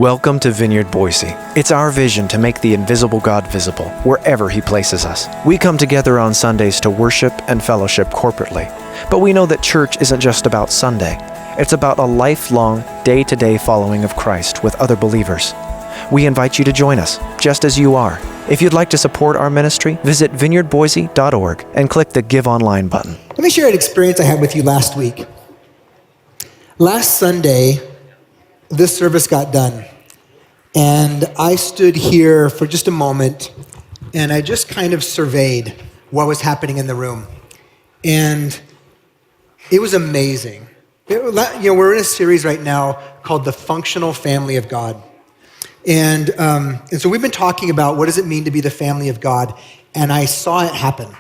Welcome to Vineyard Boise. It's our vision to make the invisible God visible wherever He places us. We come together on Sundays to worship and fellowship corporately. But we know that church isn't just about Sunday. It's about a lifelong, day-to-day following of Christ with other believers. We invite you to join us, just as you are. If you'd like to support our ministry, visit vineyardboise.org and click the Give Online button. Let me share an experience I had with you last week. Last Sunday, this service got done, and I stood here for just a moment, and I just kind of surveyed what was happening in the room, and it was amazing. We're in a series right now called The Functional Family of God, and so we've been talking about what does it mean to be the family of God, and I saw it happen.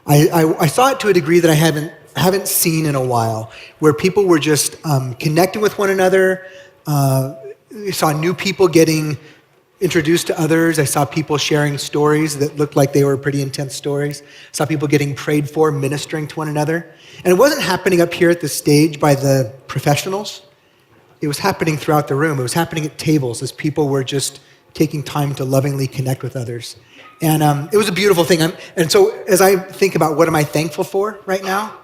I saw it to a degree that I haven't seen in a while, where people were just connecting with one another. I saw new people getting introduced to others. I saw people sharing stories that looked like they were pretty intense stories. I saw people getting prayed for, ministering to one another. And it wasn't happening up here at the stage by the professionals. It was happening throughout the room. It was happening at tables as people were just taking time to lovingly connect with others. And it was a beautiful thing. And so as I think about what am I thankful for right now,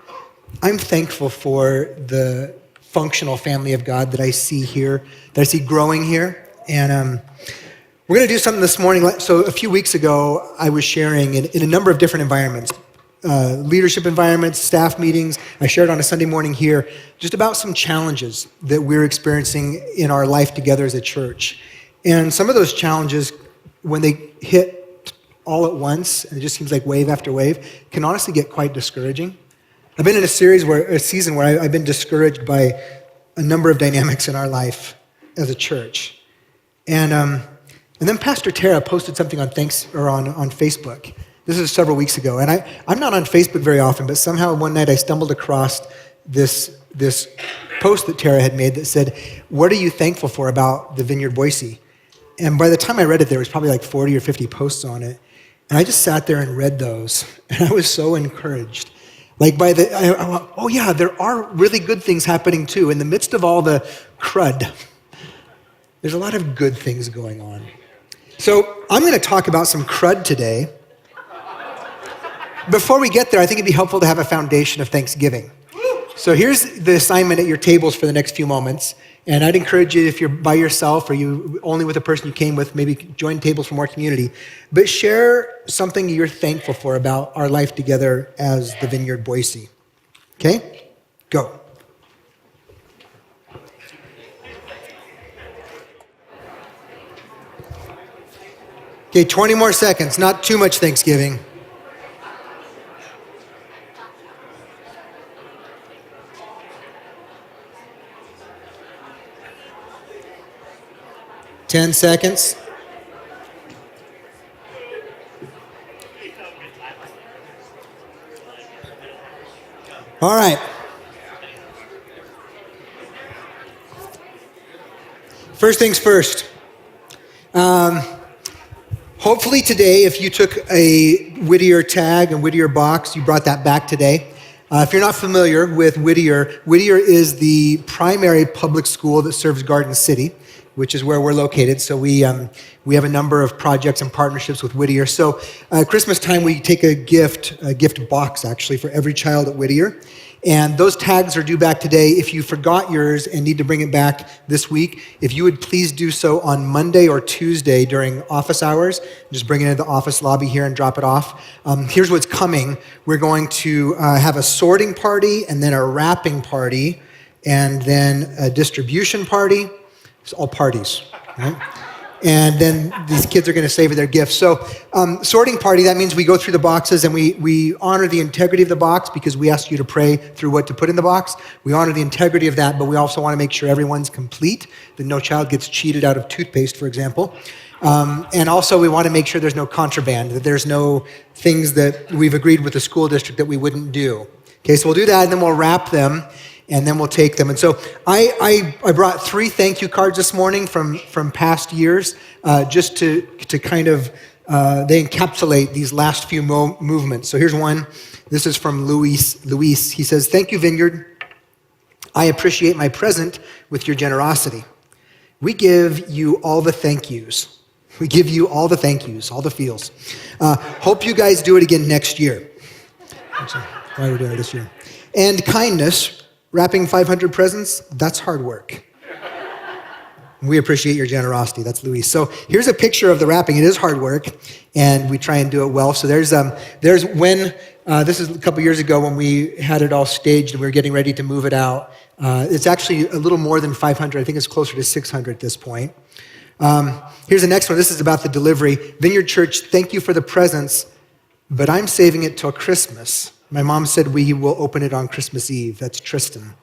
I'm thankful for the functional family of God that I see here, that I see growing here. And we're going to do something this morning. So a few weeks ago, I was sharing in a number of different environments, leadership environments, staff meetings. I shared on a Sunday morning here just about some challenges that we're experiencing in our life together as a church. And some of those challenges, when they hit all at once, and it just seems like wave after wave, can honestly get quite discouraging. I've been in a season where I've been discouraged by a number of dynamics in our life as a church. And then Pastor Tara posted something on Facebook. This is several weeks ago. And I'm not on Facebook very often, but somehow one night I stumbled across this post that Tara had made that said, "What are you thankful for about the Vineyard Boise?" And by the time I read it, there was probably like 40 or 50 posts on it. And I just sat there and read those. And I was so encouraged. Like I went, oh yeah, there are really good things happening too. In the midst of all the crud, there's a lot of good things going on. So I'm going to talk about some crud today. Before we get there, I think it'd be helpful to have a foundation of thanksgiving. So here's the assignment at your tables for the next few moments. And I'd encourage you, if you're by yourself or you only with a person you came with, maybe join tables for more community. But share something you're thankful for about our life together as the Vineyard Boise. Okay? Go. Okay, 20 more seconds. Not too much Thanksgiving. Ten seconds. All right. First things first. Hopefully today, if you took a Whittier Tag and Whittier box, you brought that back today. If you're not familiar with Whittier, Whittier is the primary public school that serves Garden City, which is where we're located. So we have a number of projects and partnerships with Whittier. So Christmas time, we take a gift box actually for every child at Whittier. And those tags are due back today. If you forgot yours and need to bring it back this week, if you would please do so on Monday or Tuesday during office hours, just bring it into the office lobby here and drop it off. Here's what's coming. We're going to have a sorting party and then a wrapping party and then a distribution party. It's all parties, right? And then these kids are going to savor their gifts. So sorting party, that means we go through the boxes and we honor the integrity of the box because we ask you to pray through what to put in the box. We honor the integrity of that, but we also want to make sure everyone's complete, that no child gets cheated out of toothpaste, for example. And also we want to make sure there's no contraband, that there's no things that we've agreed with the school district that we wouldn't do. Okay, so we'll do that and then we'll wrap them. And then we'll take them. And so I brought 3 thank you cards this morning from past years, just to kind of, they encapsulate these last few movements. So here's one. This is from Luis. He says, "Thank you, Vineyard. I appreciate my present with your generosity. We give you all the thank yous. We give you all the thank yous, all the feels. Hope you guys do it again next year. Why are we doing it this year? And kindness, wrapping 500 presents, that's hard work. We appreciate your generosity. That's Luis. So here's a picture of the wrapping. It is hard work, and we try and do it well. So there's when, this is a couple years ago when we had it all staged and we were getting ready to move it out. It's actually a little more than 500. I think it's closer to 600 at this point. Here's the next one. This is about the delivery. Vineyard Church, thank you for the presents, but I'm saving it till Christmas. My mom said we will open it on Christmas Eve. That's Tristan.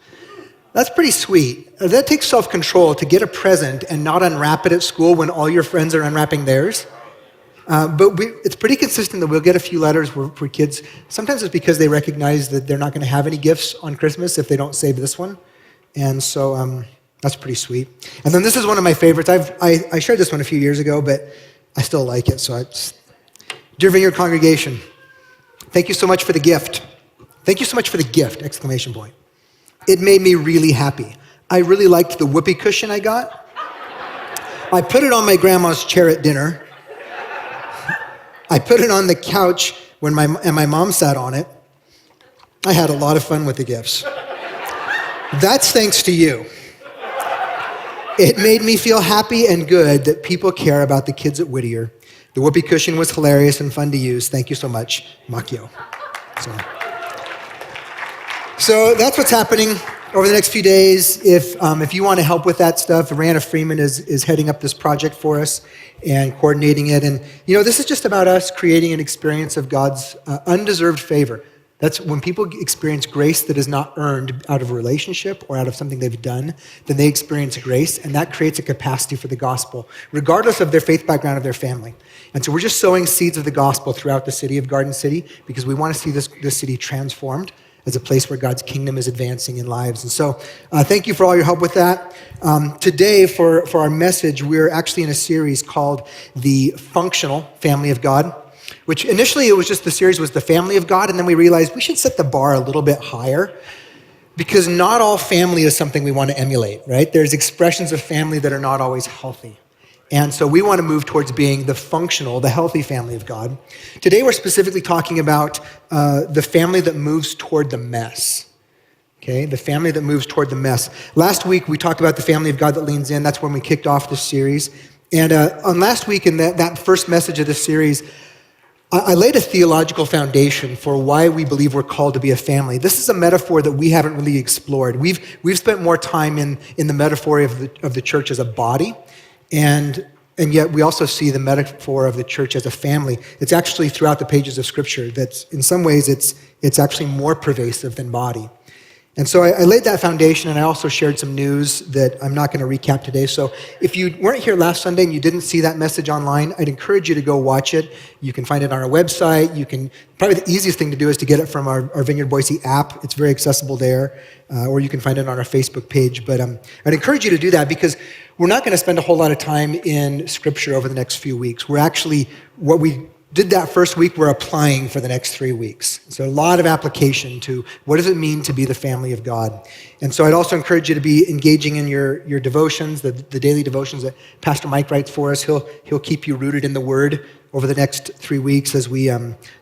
That's pretty sweet. That takes self-control to get a present and not unwrap it at school when all your friends are unwrapping theirs. But it's pretty consistent that we'll get a few letters for kids. Sometimes it's because they recognize that they're not going to have any gifts on Christmas if they don't save this one. And so that's pretty sweet. And then this is one of my favorites. I shared this one a few years ago, but I still like it. So Dear Vineyard congregation, thank you so much for the gift. Thank you so much for the gift, exclamation point. It made me really happy. I really liked the whoopee cushion I got. I put it on my grandma's chair at dinner. I put it on the couch when my mom sat on it. I had a lot of fun with the gifts. That's thanks to you. It made me feel happy and good that people care about the kids at Whittier. The whoopee cushion was hilarious and fun to use. Thank you so much, Makio. So that's what's happening over the next few days. If you want to help with that stuff, Rana Freeman is heading up this project for us and coordinating it. And, this is just about us creating an experience of God's undeserved favor. That's when people experience grace that is not earned out of a relationship or out of something they've done, then they experience grace, and that creates a capacity for the gospel, regardless of their faith background of their family. And so we're just sowing seeds of the gospel throughout the city of Garden City because we want to see this city transformed as a place where God's kingdom is advancing in lives. And so thank you for all your help with that. Today, for our message, we're actually in a series called The Functional Family of God, which initially it was just the series was The Family of God, and then we realized we should set the bar a little bit higher because not all family is something we want to emulate, right? There's expressions of family that are not always healthy. And so we want to move towards being the functional, the healthy family of God. Today we're specifically talking about the family that moves toward the mess. Okay, the family that moves toward the mess. Last week we talked about the family of God that leans in. That's when we kicked off this series. And on last week in that first message of this series, I laid a theological foundation for why we believe we're called to be a family. This is a metaphor that we haven't really explored. We've spent more time in the metaphor of the church as a body. And yet we also see the metaphor of the church as a family. It's actually throughout the pages of Scripture that's, in some ways, it's actually more pervasive than body. And so I laid that foundation, and I also shared some news that I'm not going to recap today. So if you weren't here last Sunday and you didn't see that message online, I'd encourage you to go watch it. You can find it on our website. Probably the easiest thing to do is to get it from our Vineyard Boise app. It's very accessible there. Or you can find it on our Facebook page. But I'd encourage you to do that because we're not going to spend a whole lot of time in Scripture over the next few weeks. We're actually, what we did that first week, we're applying for the next 3 weeks. So a lot of application to what does it mean to be the family of God. And so I'd also encourage you to be engaging in your devotions, the daily devotions that Pastor Mike writes for us. He'll keep you rooted in the Word over the next 3 weeks as we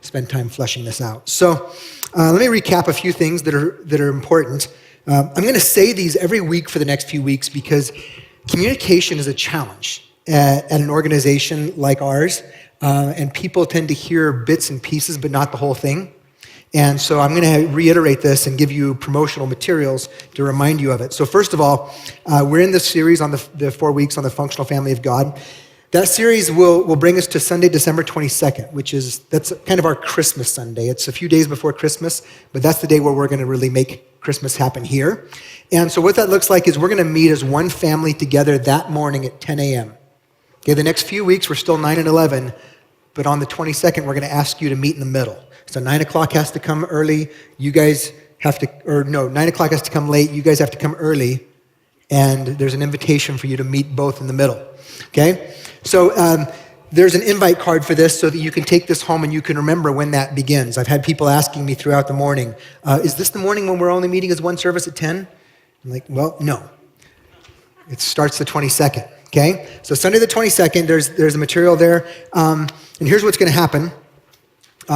spend time fleshing this out. So let me recap a few things that are important. I'm going to say these every week for the next few weeks because communication is a challenge at an organization like ours. And people tend to hear bits and pieces, but not the whole thing. And so I'm going to reiterate this and give you promotional materials to remind you of it. So first of all, we're in this series on the 4 weeks on the functional family of God. That series will bring us to Sunday, December 22nd, that's kind of our Christmas Sunday. It's a few days before Christmas, but that's the day where we're going to really make Christmas happen here. And so what that looks like is we're going to meet as one family together that morning at 10 a.m. Okay, the next few weeks, we're still 9 and 11, but on the 22nd, we're going to ask you to meet in the middle. So 9 o'clock has to come early. You guys have to, 9 o'clock has to come late. You guys have to come early, and there's an invitation for you to meet both in the middle. Okay? So there's an invite card for this so that you can take this home and you can remember when that begins. I've had people asking me throughout the morning, is this the morning when we're only meeting as one service at 10? I'm like, well, no. It starts the 22nd, okay? So Sunday the 22nd, there's a material there. And here's what's going to happen.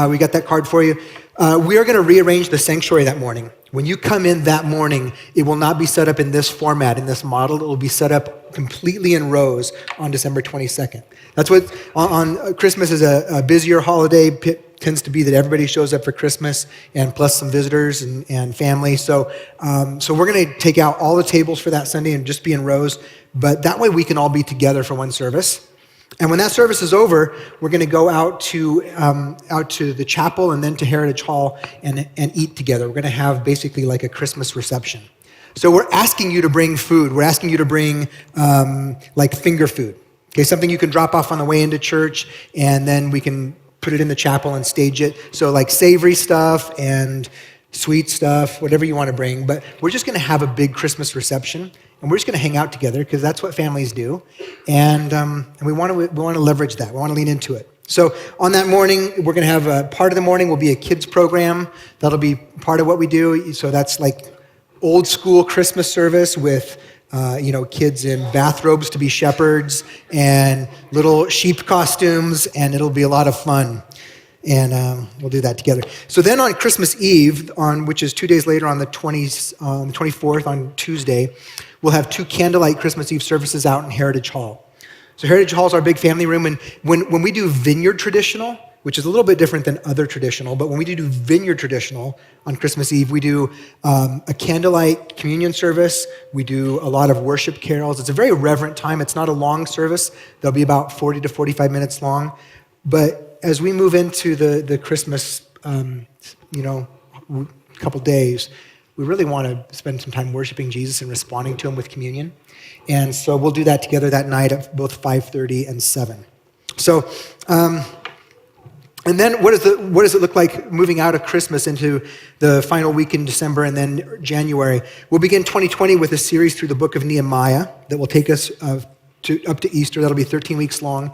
We got that card for you. We are going to rearrange the sanctuary that morning. When you come in that morning, it will not be set up in this format, in this model. It will be set up completely in rows on December 22nd. That's what, on Christmas is a busier holiday. Tends to be that everybody shows up for Christmas, and plus some visitors and family. So we're going to take out all the tables for that Sunday and just be in rows. But that way we can all be together for one service. And when that service is over, we're going to go out to the chapel and then to Heritage Hall and eat together. We're going to have basically like a Christmas reception. So we're asking you to bring food. We're asking you to bring like finger food. Okay, something you can drop off on the way into church, and then we can put it in the chapel and stage it. So like savory stuff and sweet stuff, whatever you want to bring. But we're just going to have a big Christmas reception, and we're just going to hang out together because that's what families do. And we want to leverage that. We want to lean into it. So on that morning, we're going to have a part of the morning will be a kids program. That'll be part of what we do. So that's like old school Christmas service with kids in bathrobes to be shepherds and little sheep costumes, and it'll be a lot of fun. And we'll do that together. So then on Christmas Eve, which is 2 days later on the 24th, on Tuesday, we'll have 2 candlelight Christmas Eve services out in Heritage Hall. So Heritage Hall is our big family room, and when we do Vineyard traditional, which is a little bit different than other traditional, but when we do Vineyard traditional on Christmas Eve, we do a candlelight communion service. We do a lot of worship carols. It's a very reverent time. It's not a long service. They'll be about 40 to 45 minutes long. But as we move into the Christmas, couple days, we really want to spend some time worshiping Jesus and responding to him with communion. And so we'll do that together that night at both 5:30 and 7. So, and then what does it look like moving out of Christmas into the final week in December and then January? We'll begin 2020 with a series through the book of Nehemiah that will take us up to Easter. That'll be 13 weeks long.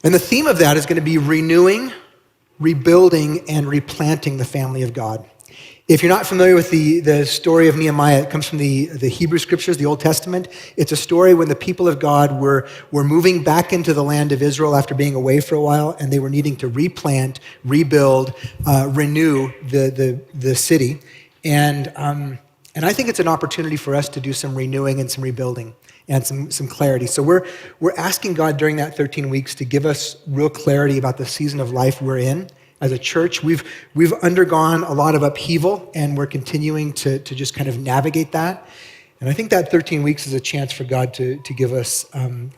And the theme of that is going to be renewing, rebuilding, and replanting the family of God. If you're not familiar with the story of Nehemiah, it comes from the Hebrew Scriptures, the Old Testament. It's a story when the people of God were moving back into the land of Israel after being away for a while, and they were needing to replant, rebuild, renew the city. And I think it's an opportunity for us to do some renewing and some rebuilding and some clarity. So we're asking God during that 13 weeks to give us real clarity about the season of life we're in. As a church, we've undergone a lot of upheaval, and we're continuing to just kind of navigate that. And I think that 13 weeks is a chance for God to give us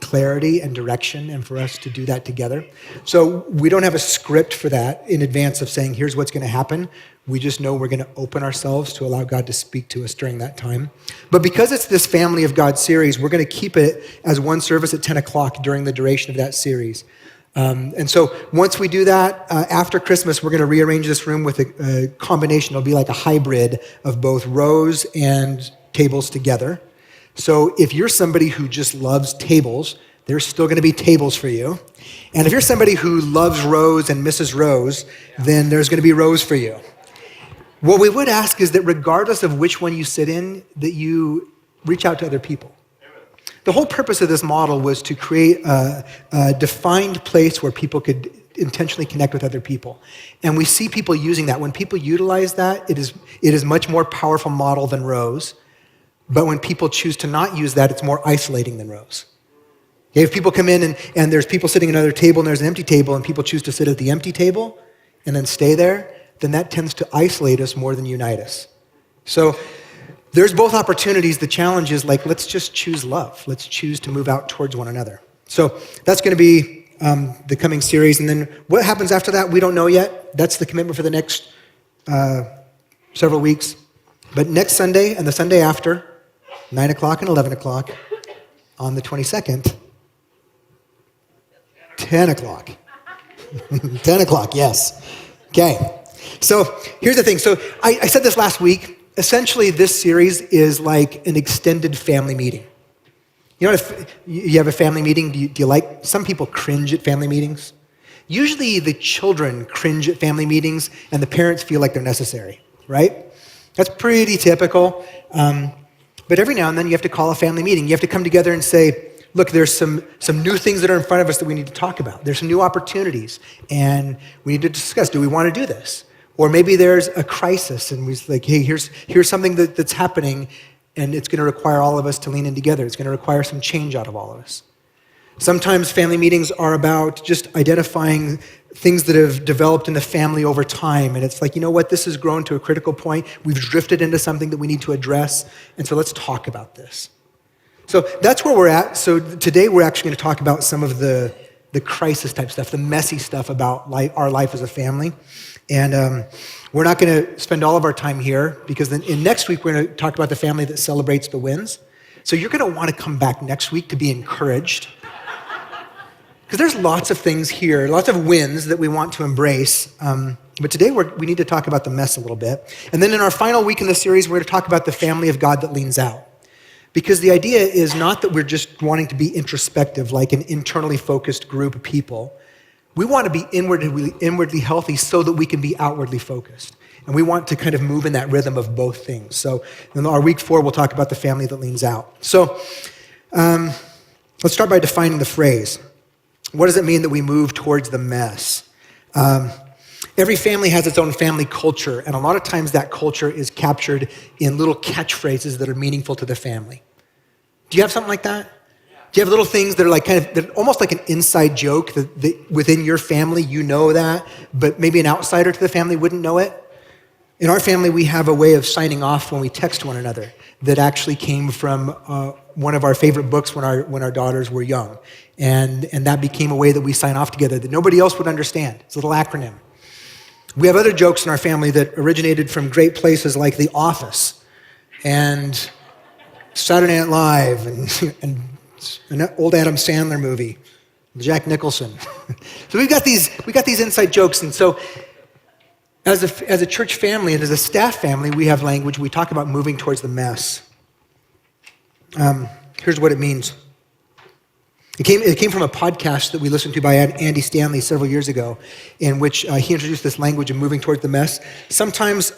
clarity and direction, and for us to do that together. So we don't have a script for that in advance of saying, here's what's going to happen. We just know we're going to open ourselves to allow God to speak to us during that time. But because it's this Family of God series, we're going to keep it as one service at 10 o'clock during the duration of that series. And so once we do that, after Christmas, we're going to rearrange this room with a combination. It'll be like a hybrid of both rows and tables together. So if you're somebody who just loves tables, there's still going to be tables for you. And if you're somebody who loves rows and misses rows, then there's going to be rows for you. What we would ask is that regardless of which one you sit in, that you reach out to other people. The whole purpose of this model was to create a defined place where people could intentionally connect with other people. And we see people using that. When people utilize that, it is much more powerful model than rows. But when people choose to not use that, it's more isolating than rows. Okay, if people come in and there's people sitting at another table and there's an empty table and people choose to sit at the empty table and then stay there, then that tends to isolate us more than unite us. So there's both opportunities. The challenge is let's just choose love. Let's choose to move out towards one another. So that's going to be the coming series. And then what happens after that, we don't know yet. That's the commitment for the next several weeks. But next Sunday and the Sunday after, 9 o'clock and 11 o'clock, on the 22nd, 10 o'clock. 10 o'clock, yes. Okay. So here's the thing. So I said this last week. Essentially, this series is like an extended family meeting. You know, if you have a family meeting, do you like, some people cringe at family meetings. Usually the children cringe at family meetings and the parents feel like they're necessary, right? That's pretty typical. But every now and then you have to call a family meeting. You have to come together and say, look, there's some new things that are in front of us that we need to talk about. There's some new opportunities, and we need to discuss, do we want to do this? Or maybe there's a crisis, and we're like, hey, here's something that's happening, and it's going to require all of us to lean in together. It's going to require some change out of all of us. Sometimes family meetings are about just identifying things that have developed in the family over time. And it's like, you know what, this has grown to a critical point. We've drifted into something that we need to address. And so let's talk about this. So that's where we're at. So today we're actually going to talk about some of the crisis type stuff, the messy stuff about our life as a family. And we're not going to spend all of our time here because then in next week we're going to talk about the family that celebrates the wins. So you're going to want to come back next week to be encouraged. Because there's lots of things here, lots of wins that we want to embrace. But today we need to talk about the mess a little bit. And then in our final week in the series, we're going to talk about the family of God that leans out. Because the idea is not that we're just wanting to be introspective, like an internally focused group of people. We want to be inwardly healthy so that we can be outwardly focused. And we want to kind of move in that rhythm of both things. So in our week 4, we'll talk about the family that leans out. So let's start by defining the phrase. What does it mean that we move towards the mess? Every family has its own family culture, and a lot of times that culture is captured in little catchphrases that are meaningful to the family. Do you have something like that? Do you have little things that are like they're almost like an inside joke that within your family you know that, but maybe an outsider to the family wouldn't know it? In our family, we have a way of signing off when we text one another that actually came from one of our favorite books when our daughters were young. And that became a way that we sign off together that nobody else would understand. It's a little acronym. We have other jokes in our family that originated from great places like The Office and Saturday Night Live and an old Adam Sandler movie, Jack Nicholson. So we got these inside jokes, and so as a church family and as a staff family, we have language. We talk about moving towards the mess. Here's what it means. It came from a podcast that we listened to by Andy Stanley several years ago, in which he introduced this language of moving towards the mess. Sometimes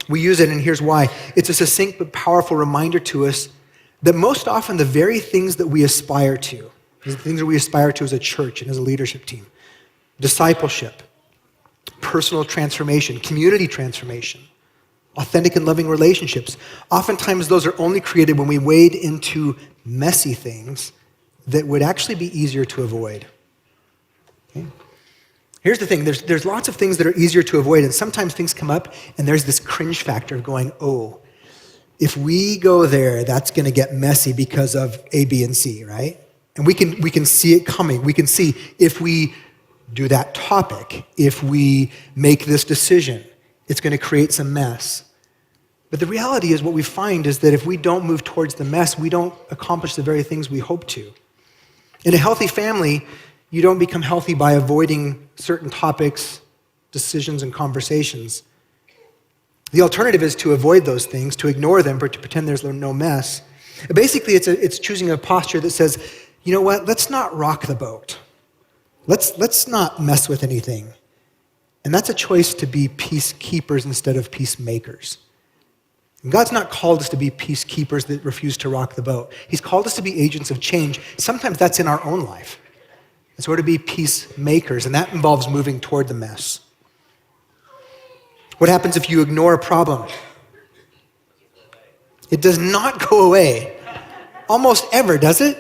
we use it, and here's why. It's a succinct but powerful reminder to us that most often the very things that we aspire to, the things that we aspire to as a church and as a leadership team, discipleship, personal transformation, community transformation, authentic and loving relationships, oftentimes those are only created when we wade into messy things that would actually be easier to avoid. Okay? Here's the thing, there's lots of things that are easier to avoid, and sometimes things come up, and there's this cringe factor of going, oh, if we go there, that's going to get messy because of A, B, and C, right? And we can see it coming. We can see if we do that topic, if we make this decision, it's going to create some mess. But the reality is what we find is that if we don't move towards the mess, we don't accomplish the very things we hope to. In a healthy family, you don't become healthy by avoiding certain topics, decisions, and conversations. The alternative is to avoid those things, to ignore them, or to pretend there's no mess. Basically, it's choosing a posture that says, you know what, let's not rock the boat. Let's not mess with anything. And that's a choice to be peacekeepers instead of peacemakers. And God's not called us to be peacekeepers that refuse to rock the boat. He's called us to be agents of change. Sometimes that's in our own life. And so we're to be peacemakers, and that involves moving toward the mess. What happens if you ignore a problem? It does not go away. Almost ever, does it?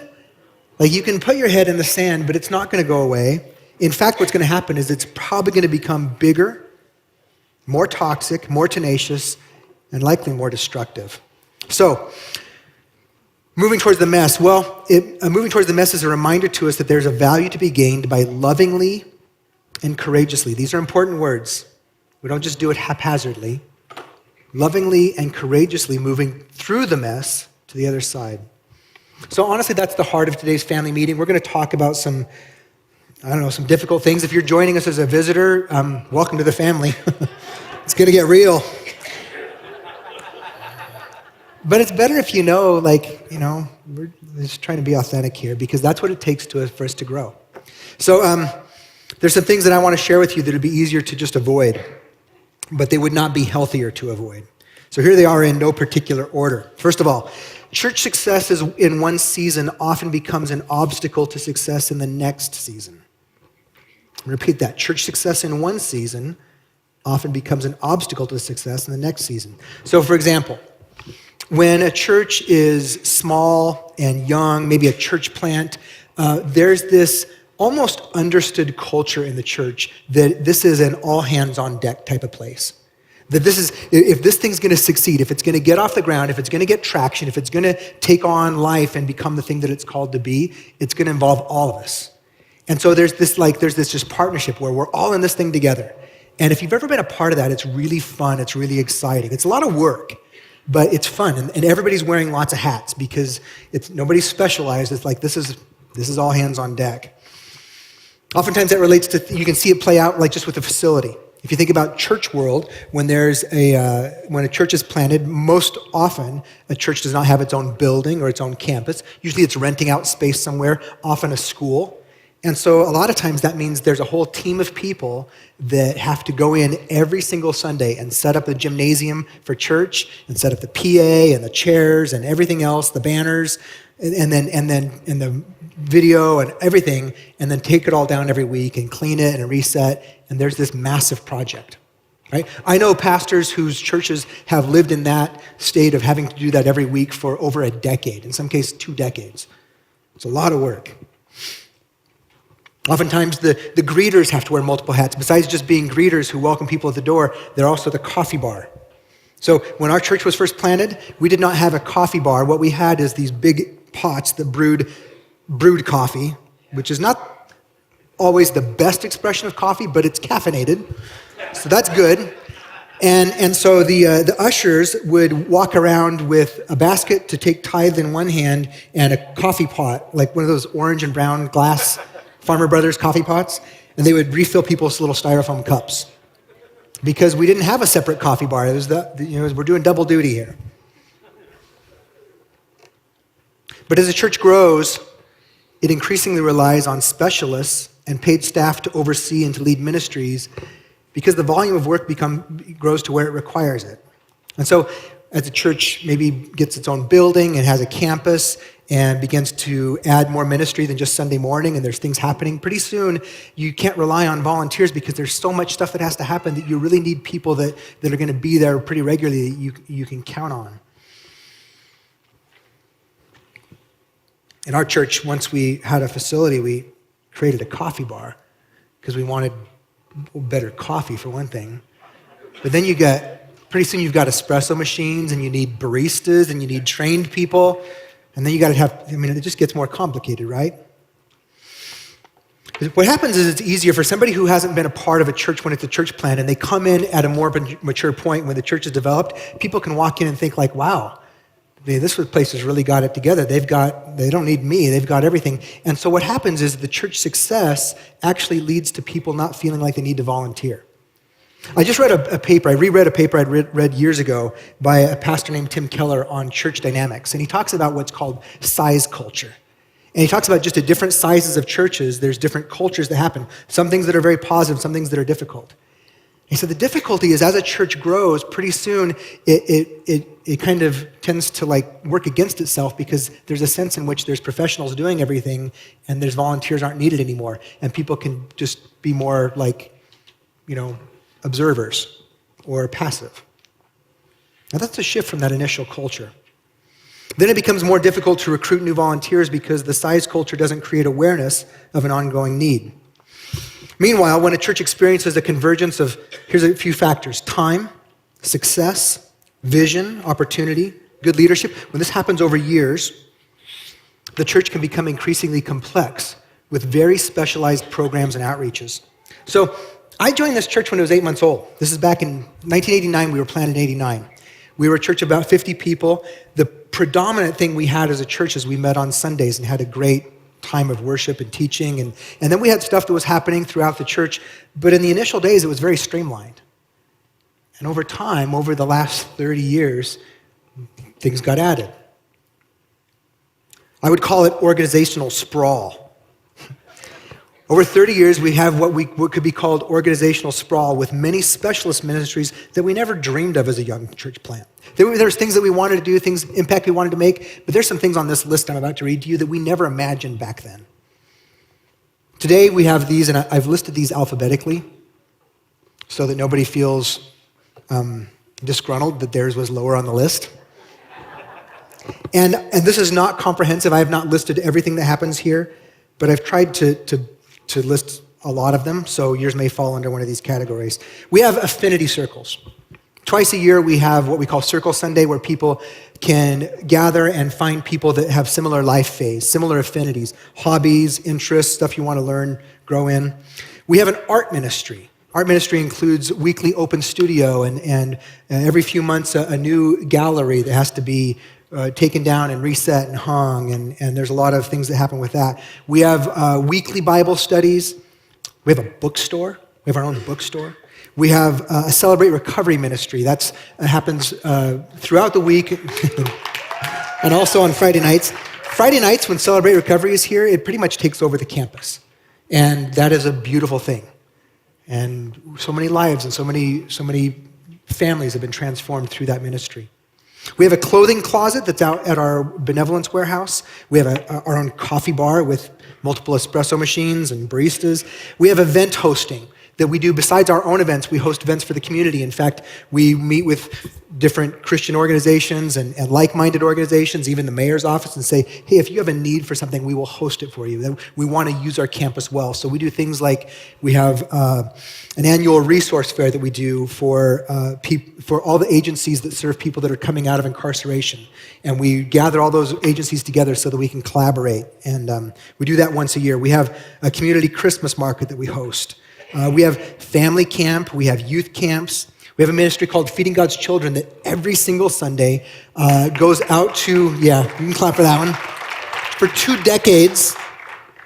Like you can put your head in the sand, but it's not going to go away. In fact, what's going to happen is it's probably going to become bigger, more toxic, more tenacious, and likely more destructive. So, moving towards the mess. Well, moving towards the mess is a reminder to us that there's a value to be gained by lovingly and courageously. These are important words. We don't just do it haphazardly. Lovingly and courageously moving through the mess to the other side. So honestly, that's the heart of today's family meeting. We're going to talk about some difficult things. If you're joining us as a visitor, welcome to the family. It's going to get real. But it's better if we're just trying to be authentic here because that's what it takes for us to grow. So there's some things that I want to share with you that would be easier to just avoid, but they would not be healthier to avoid. So here they are in no particular order. First of all, church success in one season often becomes an obstacle to success in the next season. Repeat that. Church success in one season often becomes an obstacle to success in the next season. So for example, when a church is small and young, maybe a church plant, there's this almost understood culture in the church that this is an all hands on deck type of place. That this is, if this thing's going to succeed, if it's going to get off the ground, if it's going to get traction, if it's going to take on life and become the thing that it's called to be, it's going to involve all of us. And so there's this just partnership where we're all in this thing together. And if you've ever been a part of that, it's really fun, it's really exciting. It's a lot of work, but it's fun. And everybody's wearing lots of hats because nobody's specialized. It's like this is all hands on deck. Oftentimes that relates to, you can see it play out like just with a facility. If you think about church world, when a church is planted, most often a church does not have its own building or its own campus. Usually it's renting out space somewhere, often a school. And so a lot of times that means there's a whole team of people that have to go in every single Sunday and set up the gymnasium for church and set up the PA and the chairs and everything else, the banners, and the video and everything, and then take it all down every week and clean it and reset. And there's this massive project, right? I know pastors whose churches have lived in that state of having to do that every week for over a decade, in some cases 2 decades. It's a lot of work. Oftentimes the greeters have to wear multiple hats. Besides just being greeters who welcome people at the door, they're also the coffee bar. So when our church was first planted, we did not have a coffee bar. What we had is these big pots that brewed coffee, which is not always the best expression of coffee, but it's caffeinated, so that's good. And so the ushers would walk around with a basket to take tithe in one hand and a coffee pot, like one of those orange and brown glass Farmer Brothers coffee pots, and they would refill people's little styrofoam cups because we didn't have a separate coffee bar. It was we're doing double duty here. But as the church grows, it increasingly relies on specialists and paid staff to oversee and to lead ministries because the volume of work grows to where it requires it. And so as the church maybe gets its own building and has a campus and begins to add more ministry than just Sunday morning and there's things happening, pretty soon you can't rely on volunteers because there's so much stuff that has to happen that you really need people that are going to be there pretty regularly that you can count on. In our church, once we had a facility, we created a coffee bar because we wanted better coffee for one thing. But then pretty soon you've got espresso machines and you need baristas and you need trained people. And then you got to have, it just gets more complicated, right? What happens is it's easier for somebody who hasn't been a part of a church when it's a church plant and they come in at a more mature point when the church is developed, people can walk in and think like, wow, this place has really got it together. They don't need me. They've got everything. And so what happens is the church success actually leads to people not feeling like they need to volunteer. I just read I reread a paper I'd read years ago by a pastor named Tim Keller on church dynamics. And he talks about what's called size culture. And he talks about just at different sizes of churches, there's different cultures that happen. Some things that are very positive, some things that are difficult. He said the difficulty is as a church grows, pretty soon it kind of tends to work against itself because there's a sense in which there's professionals doing everything and there's volunteers aren't needed anymore. And people can just be more observers or passive. Now that's a shift from that initial culture. Then it becomes more difficult to recruit new volunteers because the size culture doesn't create awareness of an ongoing need. Meanwhile, when a church experiences a convergence of, here's a few factors: time, success, vision, opportunity, good leadership. When this happens over years, the church can become increasingly complex with very specialized programs and outreaches. So I joined this church when it was 8 months old. This is back in 1989. We were planted in 89. We were a church of about 50 people. The predominant thing we had as a church is we met on Sundays and had a great time of worship and teaching. And then we had stuff that was happening throughout the church. But in the initial days, it was very streamlined. And over time, over the last 30 years, things got added. I would call it organizational sprawl. Over 30 years, we have what could be called organizational sprawl with many specialist ministries that we never dreamed of as a young church plant. There's things that we wanted to do, impact we wanted to make, but there's some things on this list I'm about to read to you that we never imagined back then. Today, we have these, and I've listed these alphabetically so that nobody feels disgruntled that theirs was lower on the list. And this is not comprehensive. I have not listed everything that happens here, but I've tried to list a lot of them, so yours may fall under one of these categories. We have affinity circles. Twice a year, we have what we call Circle Sunday, where people can gather and find people that have similar life phase, similar affinities, hobbies, interests, stuff you want to learn, grow in. We have an art ministry. Art ministry includes weekly open studio and every few months a new gallery that has to be taken down and reset and hung, and there's a lot of things that happen with that. We have weekly Bible studies. We have a bookstore. We have our own bookstore. We have a Celebrate Recovery ministry. That happens throughout the week and also on Friday nights. Friday nights when Celebrate Recovery is here, it pretty much takes over the campus, and that is a beautiful thing. And so many lives and so many families have been transformed through that ministry. We have a clothing closet that's out at our benevolence warehouse. We have our own coffee bar with multiple espresso machines and baristas. We have event hosting that we do. Besides our own events, we host events for the community. In fact, we meet with different Christian organizations and like-minded organizations, even the mayor's office, and say, hey, if you have a need for something, we will host it for you. We want to use our campus well. So we do things like we have an annual resource fair that we do for all the agencies that serve people that are coming out of incarceration. And we gather all those agencies together so that we can collaborate. And we do that once a year. We have a community Christmas market that we host. We have family camp. We have youth camps. We have a ministry called Feeding God's Children that every single Sunday goes out to, you can clap for that one, for 2 decades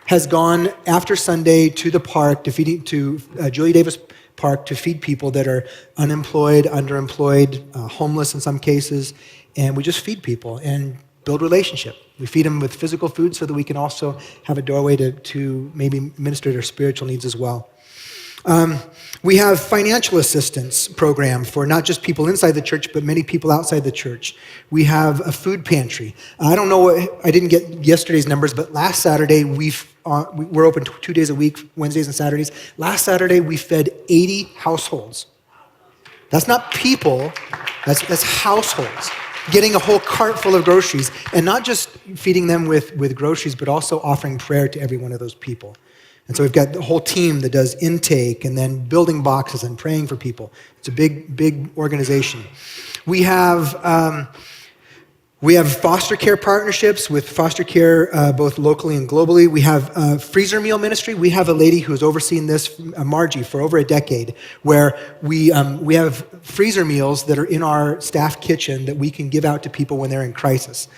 has gone after Sunday to the park, to Julie Davis Park to feed people that are unemployed, underemployed, homeless in some cases. And we just feed people and build relationship. We feed them with physical food so that we can also have a doorway to maybe minister to their spiritual needs as well. We have financial assistance program for not just people inside the church, but many people outside the church. We have a food pantry. I don't know, I didn't get yesterday's numbers, but last Saturday, we're open 2 days a week, Wednesdays and Saturdays. Last Saturday, we fed 80 households. That's not people, that's households. Getting a whole cart full of groceries, and not just feeding them with groceries, but also offering prayer to every one of those people. And so we've got the whole team that does intake and then building boxes and praying for people. It's a big organization. We have foster care partnerships with foster care both locally and globally. We have freezer meal ministry. We have a lady who has overseen this, Margie, for over a decade, where we have freezer meals that are in our staff kitchen that we can give out to people when they're in crisis.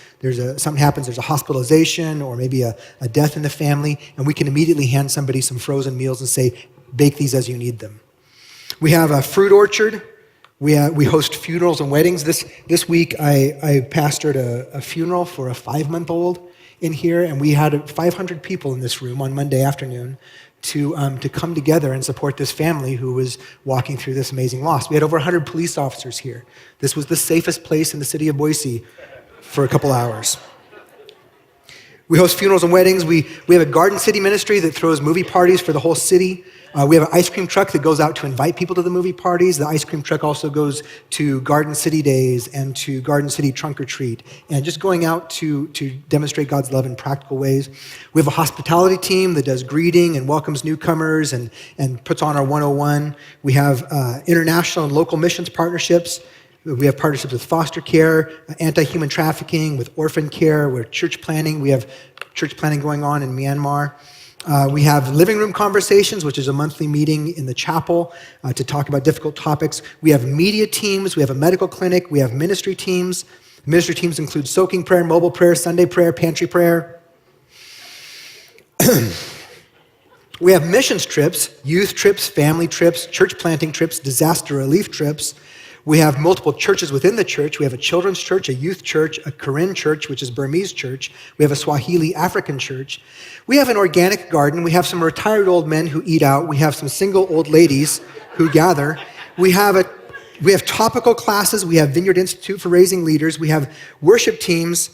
Something happens, there's a hospitalization or maybe a death in the family, and we can immediately hand somebody some frozen meals and say, bake these as you need them. We have a fruit orchard. We host funerals and weddings. This week, I pastored a funeral for a 5-month-old in here, and we had 500 people in this room on Monday afternoon to come together and support this family who was walking through this amazing loss. We had over 100 police officers here. This was the safest place in the city of Boise for a couple hours. We host funerals and weddings. We have a Garden City ministry that throws movie parties for the whole city. We have an ice cream truck that goes out to invite people to the movie parties. The ice cream truck also goes to Garden City Days and to Garden City Trunk or Treat, and just going out to demonstrate God's love in practical ways. We have a hospitality team that does greeting and welcomes newcomers and puts on our 101. We have international and local missions partnerships. We have partnerships with foster care, anti-human trafficking, with orphan care, with church planning. We have church planning going on in Myanmar. We have living room conversations, which is a monthly meeting in the chapel to talk about difficult topics. We have media teams. We have a medical clinic. We have ministry teams. Ministry teams include soaking prayer, mobile prayer, Sunday prayer, pantry prayer. We have missions trips, youth trips, family trips, church planting trips, disaster relief trips. We have multiple churches within the church. We have a children's church, a youth church, a Korean church, which is Burmese church. We have a Swahili African church. We have an organic garden. We have some retired old men who eat out. We have some single old ladies who gather. We have topical classes. We have Vineyard Institute for raising leaders. We have worship teams.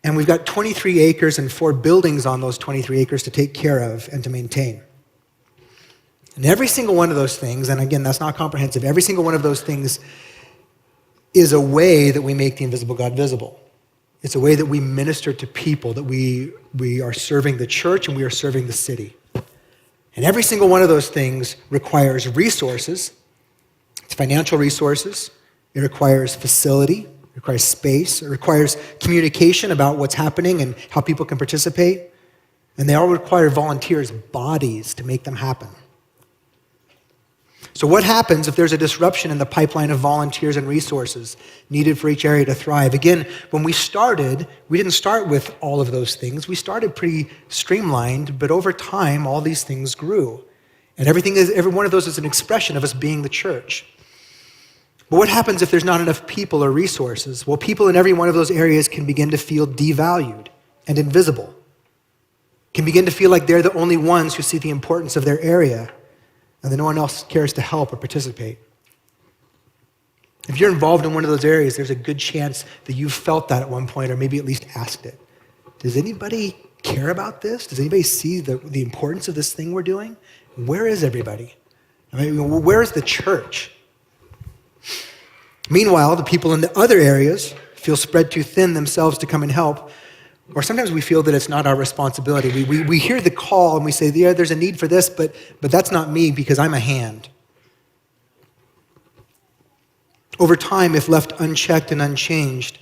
And we've got 23 acres and 4 buildings on those 23 acres to take care of and to maintain. And every single one of those things, and again, that's not comprehensive, every single one of those things is a way that we make the invisible God visible. It's a way that we minister to people, that we are serving the church and we are serving the city. And every single one of those things requires resources. It's financial resources. It requires facility. It requires space. It requires communication about what's happening and how people can participate. And they all require volunteers' bodies to make them happen. So what happens if there's a disruption in the pipeline of volunteers and resources needed for each area to thrive? Again, when we started, we didn't start with all of those things. We started pretty streamlined, but over time, all these things grew. And every one of those is an expression of us being the church. But what happens if there's not enough people or resources? Well, people in every one of those areas can begin to feel devalued and invisible, can begin to feel like they're the only ones who see the importance of their area, and that no one else cares to help or participate. If you're involved in one of those areas, there's a good chance that you've felt that at one point, or maybe at least asked it. Does anybody care about this? Does anybody see the importance of this thing we're doing? Where is everybody? I mean, where is the church? Meanwhile, the people in the other areas feel spread too thin themselves to come and help, or sometimes we feel that it's not our responsibility. We hear the call and we say, yeah, there's a need for this, but that's not me because I'm a hand. Over time, if left unchecked and unchanged,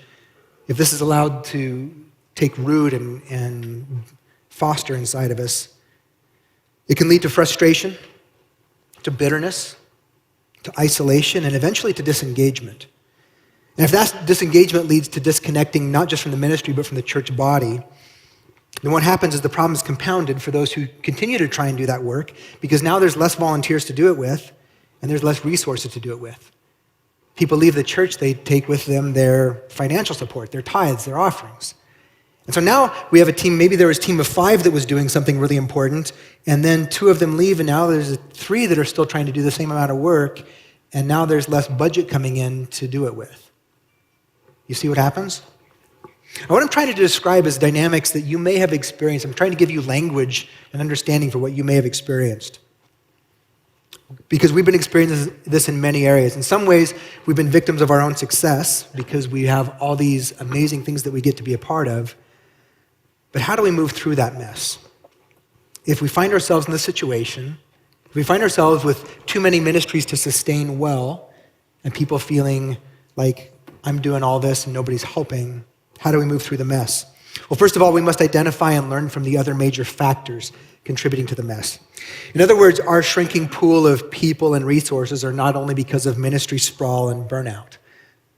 if this is allowed to take root and foster inside of us, it can lead to frustration, to bitterness, to isolation, and eventually to disengagement. And if that disengagement leads to disconnecting not just from the ministry but from the church body, then what happens is the problem is compounded for those who continue to try and do that work, because now there's less volunteers to do it with and there's less resources to do it with. People leave the church, they take with them their financial support, their tithes, their offerings. And so now we have a team, maybe there was a team of 5 that was doing something really important, and then 2 of them leave, and now there's 3 that are still trying to do the same amount of work, and now there's less budget coming in to do it with. You see what happens? And what I'm trying to describe is dynamics that you may have experienced. I'm trying to give you language and understanding for what you may have experienced. Because we've been experiencing this in many areas. In some ways, we've been victims of our own success because we have all these amazing things that we get to be a part of. But how do we move through that mess? If we find ourselves in this situation, if we find ourselves with too many ministries to sustain well, and people feeling like I'm doing all this and nobody's helping, how do we move through the mess? Well, first of all, we must identify and learn from the other major factors contributing to the mess. In other words, our shrinking pool of people and resources are not only because of ministry sprawl and burnout.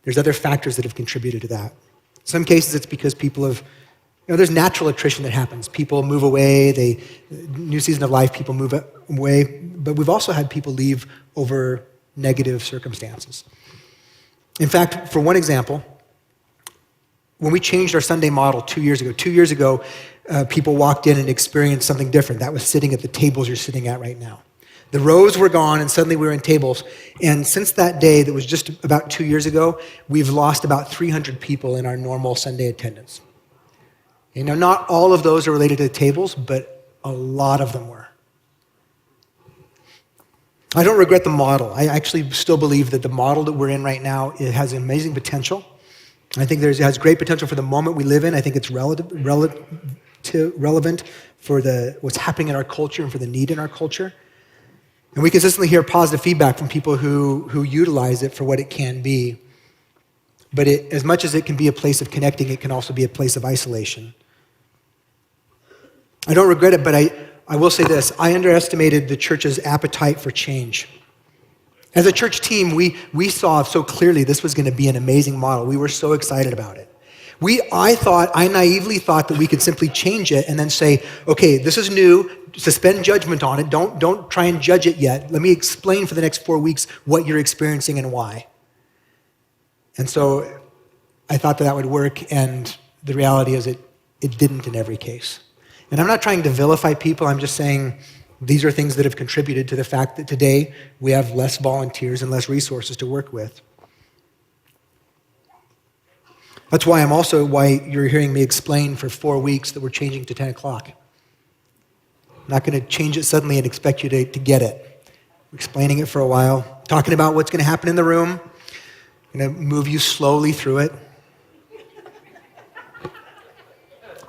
There's other factors that have contributed to that. In some cases, it's because people have, there's natural attrition that happens. People move away, new season of life, people move away. But we've also had people leave over negative circumstances. In fact, for one example, when we changed our Sunday model 2 years ago, people walked in and experienced something different. That was sitting at the tables you're sitting at right now. The rows were gone, and suddenly we were in tables. And since that day, that was just about 2 years ago, we've lost about 300 people in our normal Sunday attendance. Not all of those are related to the tables, but a lot of them were. I don't regret the model. I actually still believe that the model that we're in right now, it has amazing potential. I think it has great potential for the moment we live in. I think it's relevant for what's happening in our culture and for the need in our culture. And we consistently hear positive feedback from people who utilize it for what it can be. But as much as it can be a place of connecting, it can also be a place of isolation. I don't regret it, but I will say this. I underestimated the church's appetite for change. As a church team, we saw so clearly this was going to be an amazing model. We were so excited about it. I naively thought that we could simply change it and then say, okay, this is new, suspend judgment on it, don't try and judge it yet. Let me explain for the next 4 weeks what you're experiencing and why. And so I thought that would work, and the reality is it didn't in every case. And I'm not trying to vilify people. I'm just saying these are things that have contributed to the fact that today we have less volunteers and less resources to work with. That's why you're hearing me explain for 4 weeks that we're changing to 10 o'clock. I'm not going to change it suddenly and expect you to get it. We're explaining it for a while, talking about what's going to happen in the room. I'm going to move you slowly through it.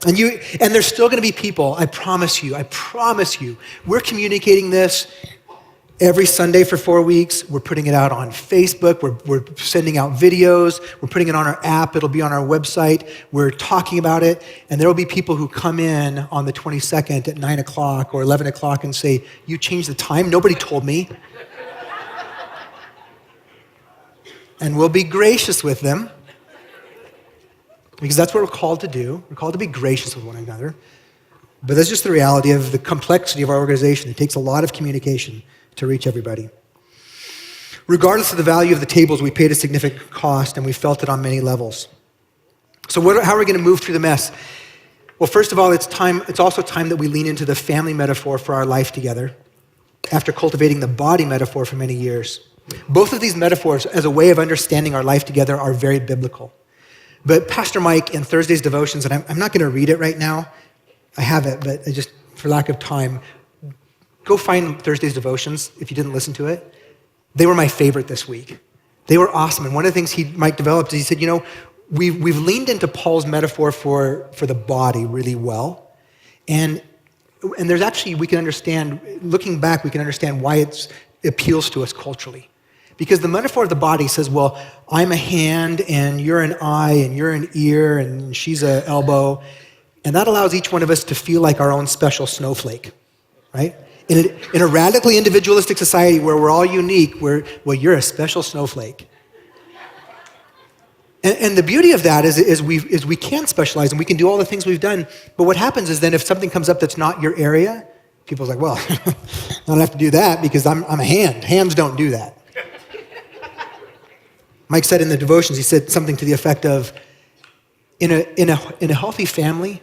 And there's still going to be people, I promise you, we're communicating this every Sunday for 4 weeks. We're putting it out on Facebook. We're sending out videos. We're putting it on our app. It'll be on our website. We're talking about it. And there will be people who come in on the 22nd at 9 o'clock or 11 o'clock and say, you changed the time? Nobody told me. And we'll be gracious with them, because that's what we're called to do. We're called to be gracious with one another. But that's just the reality of the complexity of our organization. It takes a lot of communication to reach everybody. Regardless of the value of the tables, we paid a significant cost, and we felt it on many levels. So how are we going to move through the mess? Well, first of all, it's also time that we lean into the family metaphor for our life together after cultivating the body metaphor for many years. Both of these metaphors, as a way of understanding our life together, are very biblical. But Pastor Mike in Thursday's devotions, and I'm not going to read it right now. I have it, but I just, for lack of time, go find Thursday's devotions if you didn't listen to it. They were my favorite this week. They were awesome. And one of the things Mike developed is he said, we've leaned into Paul's metaphor for the body really well. And there's actually, we can understand, looking back, we can understand why it appeals to us culturally. Because the metaphor of the body says, well, I'm a hand, and you're an eye, and you're an ear, and she's an elbow. And that allows each one of us to feel like our own special snowflake, right? In a radically individualistic society where we're all unique, you're a special snowflake. And the beauty of that is we can specialize, and we can do all the things we've done. But what happens is then if something comes up that's not your area, people's like, well, I don't have to do that because I'm a hand. Hands don't do that. Mike said in the devotions, he said something to the effect of, in a healthy family,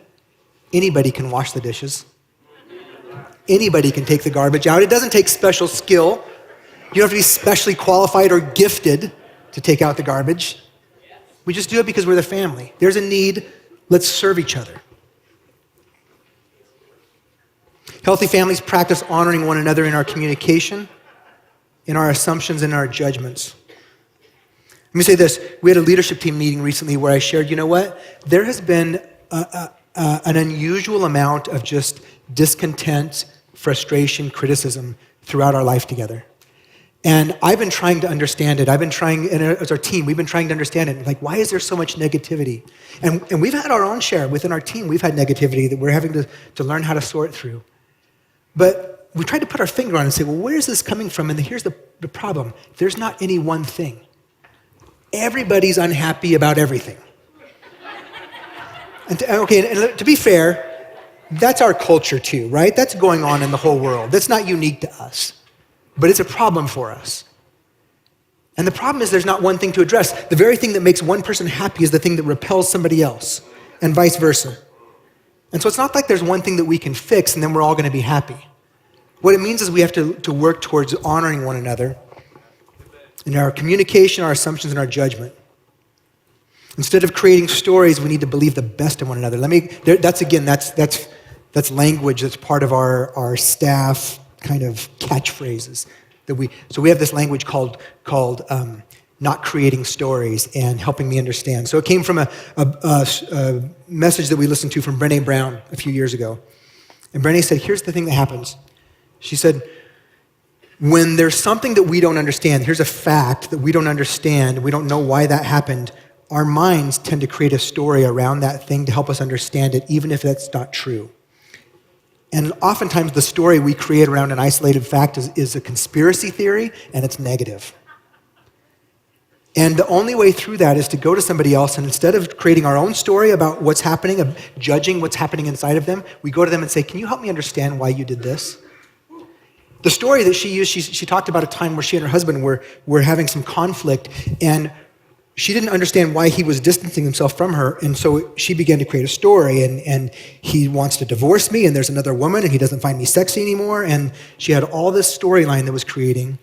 anybody can wash the dishes. Anybody can take the garbage out. It doesn't take special skill. You don't have to be specially qualified or gifted to take out the garbage. We just do it because we're the family. There's a need. Let's serve each other. Healthy families practice honoring one another in our communication, in our assumptions, and our judgments. Let me say this. We had a leadership team meeting recently where I shared, there has been an unusual amount of just discontent, frustration, criticism throughout our life together. And I've been trying to understand it. And as our team, we've been trying to understand it. Like, why is there so much negativity? And we've had our own share within our team. We've had negativity that we're having to learn how to sort through. But we tried to put our finger on it and say, well, where is this coming from? And here's the problem. There's not any one thing. Everybody's unhappy about everything. And to be fair, that's our culture too, right? That's going on in the whole world. That's not unique to us, but it's a problem for us. And the problem is there's not one thing to address. The very thing that makes one person happy is the thing that repels somebody else, and vice versa. And so it's not like there's one thing that we can fix and then we're all going to be happy. What it means is we have to work towards honoring one another in our communication, our assumptions, and our judgment. Instead of creating stories, we need to believe the best in one another. That's language that's part of our staff kind of catchphrases. So we have this language called not creating stories and helping me understand. So it came from a message that we listened to from Brené Brown a few years ago. And Brené said, here's the thing that happens. She said, when there's something that we don't understand, here's a fact that we don't understand, we don't know why that happened, our minds tend to create a story around that thing to help us understand it, even if that's not true. And oftentimes the story we create around an isolated fact is a conspiracy theory, and it's negative. And the only way through that is to go to somebody else, and instead of creating our own story about what's happening, of judging what's happening inside of them, we go to them and say, can you help me understand why you did this? The story that she used, she talked about a time where she and her husband were having some conflict, and she didn't understand why he was distancing himself from her, and so she began to create a story, and he wants to divorce me, and there's another woman, and he doesn't find me sexy anymore, and she had all this storyline that was creating.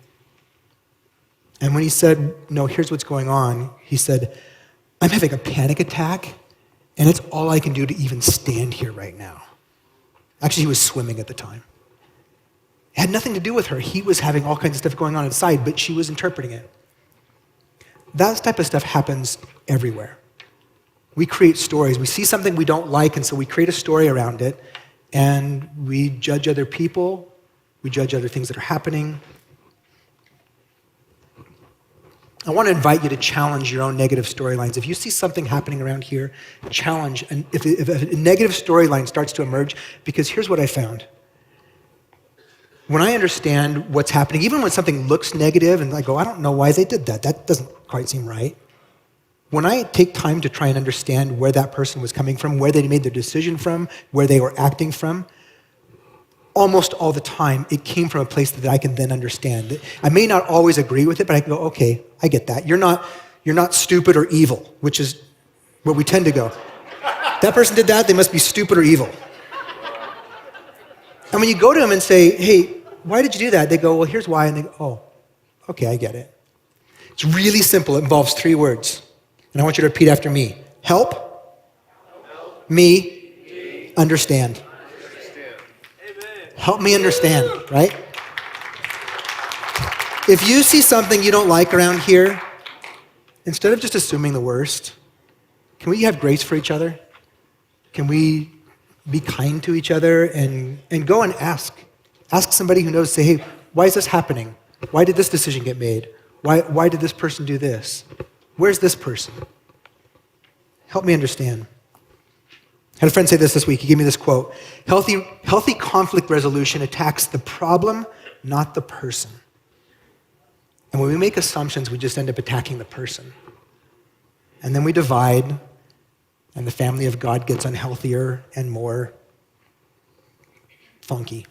And when he said, no, here's what's going on, he said, I'm having a panic attack, and it's all I can do to even stand here right now. Actually, he was swimming at the time. It had nothing to do with her. He was having all kinds of stuff going on inside, but she was interpreting it. That type of stuff happens everywhere. We create stories. We see something we don't like, and so we create a story around it, and we judge other people. We judge other things that are happening. I want to invite you to challenge your own negative storylines. If you see something happening around here, challenge. And if a negative storyline starts to emerge, because here's what I found. When I understand what's happening, even when something looks negative and I go, I don't know why they did that. That doesn't quite seem right. When I take time to try and understand where that person was coming from, where they made their decision from, where they were acting from, almost all the time, it came from a place that I can then understand. I may not always agree with it, but I can go, okay, I get that. You're not stupid or evil, which is where we tend to go. That person did that, they must be stupid or evil. And when you go to them and say, hey, why did you do that? They go, well, here's why. And they go, oh, okay, I get it. It's really simple. It involves 3 words. And I want you to repeat after me. Help, me, understand. Help me understand, right? If you see something you don't like around here, instead of just assuming the worst, can we have grace for each other? Can we be kind to each other and go and ask? Ask somebody who knows, say, hey, why is this happening? Why did this decision get made? Why did this person do this? Where's this person? Help me understand. I had a friend say this week. He gave me this quote. Healthy conflict resolution attacks the problem, not the person. And when we make assumptions, we just end up attacking the person. And then we divide, and the family of God gets unhealthier and more funky.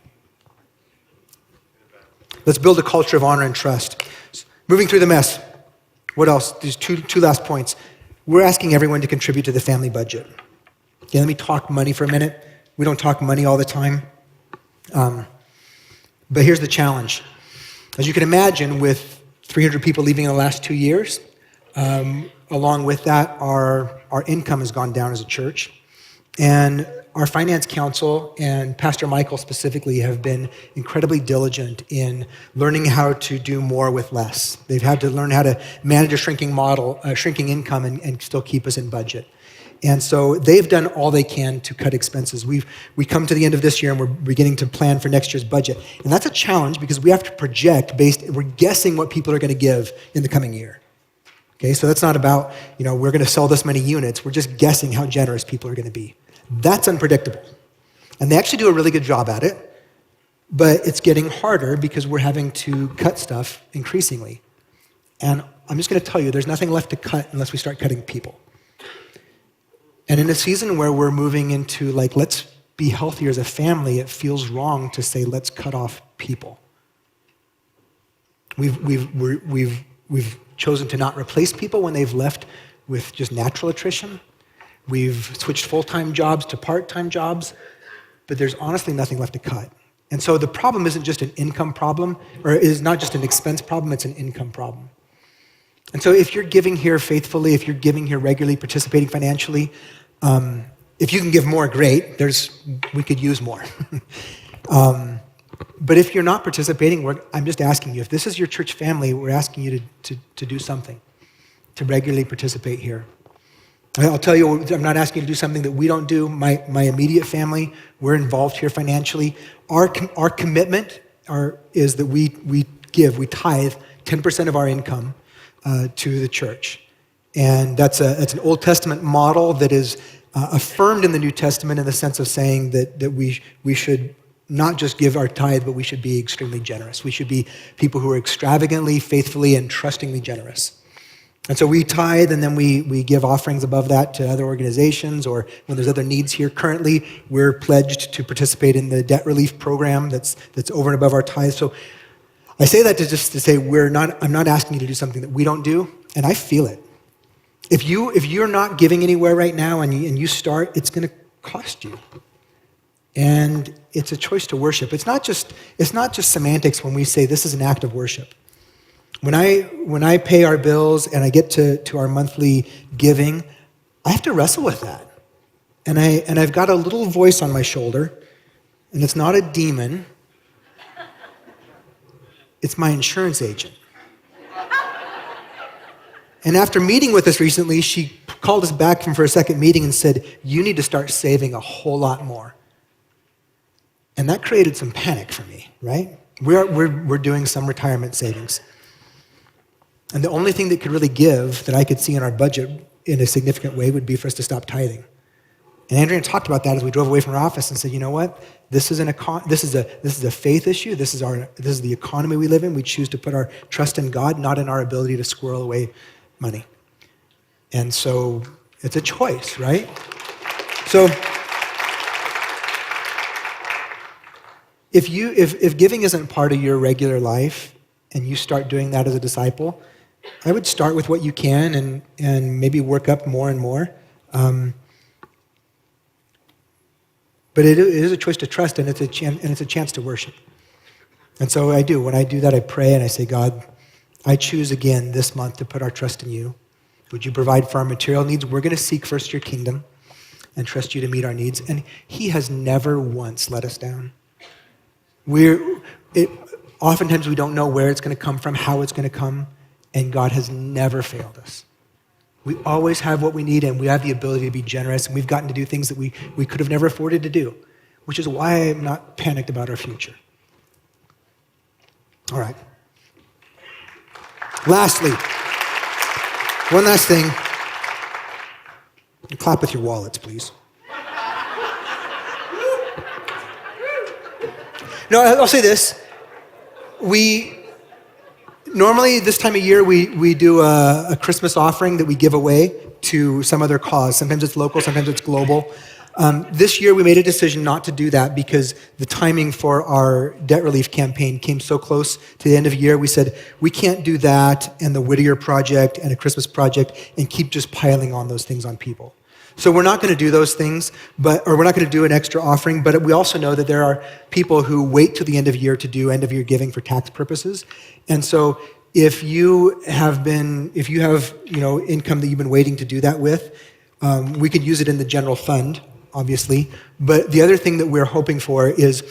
Let's build a culture of honor and trust. Moving through the mess. What else? These two last points. We're asking everyone to contribute to the family budget. Okay, let me talk money for a minute. We don't talk money all the time. But here's the challenge. As you can imagine, with 300 people leaving in the last 2 years, along with that, our income has gone down as a church. And our finance council and Pastor Michael specifically have been incredibly diligent in learning how to do more with less. They've had to learn how to manage a shrinking income and still keep us in budget. And so they've done all they can to cut expenses. We come to the end of this year and we're beginning to plan for next year's budget. And that's a challenge because we have to project we're guessing what people are going to give in the coming year. Okay, so that's not about, we're going to sell this many units. We're just guessing how generous people are going to be. That's unpredictable. And they actually do a really good job at it, but it's getting harder because we're having to cut stuff increasingly. And I'm just going to tell you, there's nothing left to cut unless we start cutting people. And in a season where we're moving into let's be healthier as a family, it feels wrong to say, let's cut off people. We've chosen to not replace people when they've left with just natural attrition. We've switched full-time jobs to part-time jobs, but there's honestly nothing left to cut. And so the problem isn't just an income problem, or is not just an expense problem, it's an income problem. And so if you're giving here faithfully, if you're giving here regularly, participating financially, if you can give more, great. We could use more. But if you're not participating, I'm just asking you, if this is your church family, we're asking you to do something, to regularly participate here. I'll tell you, I'm not asking you to do something that we don't do. My immediate family, we're involved here financially. Our commitment is that we tithe 10% of our income to the church. And that's an Old Testament model that is affirmed in the New Testament in the sense of saying that we should not just give our tithe, but we should be extremely generous. We should be people who are extravagantly, faithfully, and trustingly generous. And so we tithe, and then we give offerings above that to other organizations, or when there's other needs here. Currently, we're pledged to participate in the debt relief program that's over and above our tithe. So I say that to say I'm not asking you to do something that we don't do, and I feel it. If you're not giving anywhere right now and you start, it's going to cost you. And it's a choice to worship. It's not just semantics when we say this is an act of worship. When I pay our bills and I get to our monthly giving, I have to wrestle with that. And I've got a little voice on my shoulder, and it's not a demon. It's my insurance agent. And after meeting with us recently, she called us back for a second meeting and said, you need to start saving a whole lot more. And that created some panic for me, right? We're doing some retirement savings. And the only thing that could really give that I could see in our budget in a significant way would be for us to stop tithing. And Andrea talked about that as we drove away from our office and said, you know what? This is a faith issue. This is the economy we live in. We choose to put our trust in God, not in our ability to squirrel away money. And so it's a choice, right? So if giving isn't part of your regular life and you start doing that as a disciple, I would start with what you can and maybe work up more and more. But it is a choice to trust, and it's a chance to worship. And so I do. When I do that, I pray and I say, God, I choose again this month to put our trust in you. Would you provide for our material needs? We're going to seek first your kingdom and trust you to meet our needs. And he has never once let us down. Oftentimes we don't know where it's going to come from, how it's going to come, and God has never failed us. We always have what we need, and we have the ability to be generous, and we've gotten to do things that we could have never afforded to do, which is why I'm not panicked about our future. All right. Lastly, one last thing. Clap with your wallets, please. No, I'll say this. Normally, this time of year, we do a Christmas offering that we give away to some other cause. Sometimes it's local, sometimes it's global. This year, we made a decision not to do that because the timing for our debt relief campaign came so close to the end of the year. We said, we can't do that and the Whittier project and a Christmas project and keep just piling on those things on people. So we're not going to do those things, or we're not going to do an extra offering, but we also know that there are people who wait till the end of year to do end of year giving for tax purposes. And so if you have income that you've been waiting to do that with, we could use it in the general fund, obviously. But the other thing that we're hoping for is,